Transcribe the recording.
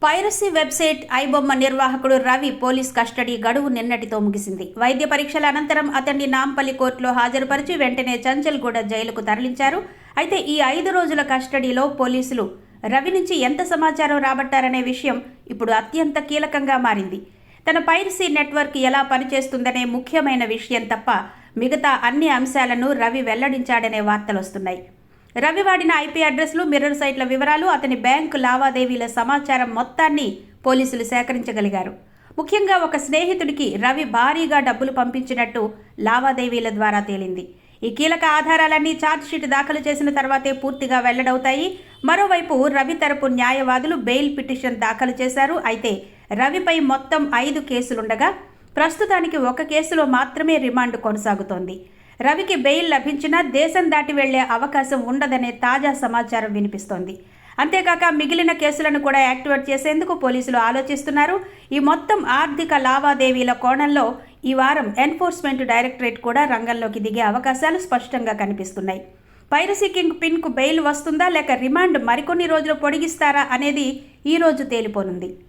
Piracy website iBomma నిర్వాహకుడు Ravi police custody గడువు నిన్నటితో ముగిసింది. వైద్య పరీక్షల అనంతరం అతన్ని నాంపల్లి కోర్టులో హాజరుపరిచి వెంటనే చంచల్గూడ జైలుకు తరలించారు. అయితే ఈ 5 రోజుల కస్టడీలో పోలీసులు రవి నుంచి ఎంత సమాచారం రాబట్టారనే విషయం ఇప్పుడు అత్యంత కీలకంగా మారింది. తన పైరసీ నెట్వర్క్ ఎలా పనిచేస్తుందనే ముఖ్యమైన విషయం తప్ప మిగతా అన్ని అంశాలను రవి వెల్లడించాడనే వార్తలొస్తున్నాయి. రవి వాడిన ఐపీ అడ్రస్లు, మిర్రర్ సైట్ల వివరాలు, అతని బ్యాంకు లావాదేవీల సమాచారం మొత్తాన్ని పోలీసులు సేకరించగలిగారు. ముఖ్యంగా ఒక స్నేహితుడికి రవి భారీగా డబ్బులు పంపించినట్టు లావాదేవీల ద్వారా తేలింది. ఈ కీలక ఆధారాలన్నీ ఛార్జ్షీట్ దాఖలు చేసిన తర్వాతే పూర్తిగా వెల్లడవుతాయి. మరోవైపు రవి తరపు న్యాయవాదులు బెయిల్ పిటిషన్ దాఖలు చేశారు. అయితే రవిపై మొత్తం 5 కేసులుండగా ప్రస్తుతానికి ఒక కేసులో మాత్రమే రిమాండ్ కొనసాగుతోంది. రవికి బెయిల్ లభించినా దేశం దాటి వెళ్లే అవకాశం ఉండదనే తాజా సమాచారం వినిపిస్తోంది. అంతేకాక మిగిలిన కేసులను కూడా యాక్టివేట్ చేసేందుకు పోలీసులు ఆలోచిస్తున్నారు. ఈ మొత్తం ఆర్థిక లావాదేవీల కోణంలో ఈ వారం ఎన్ఫోర్స్మెంట్ డైరెక్టరేట్ కూడా రంగంలోకి దిగే అవకాశాలు స్పష్టంగా కనిపిస్తున్నాయి. పైరసీ కింగ్ పిన్కు బెయిల్ వస్తుందా లేక రిమాండ్ మరికొన్ని రోజులు పొడిగిస్తారా అనేది ఈ రోజు తేలిపోనుంది.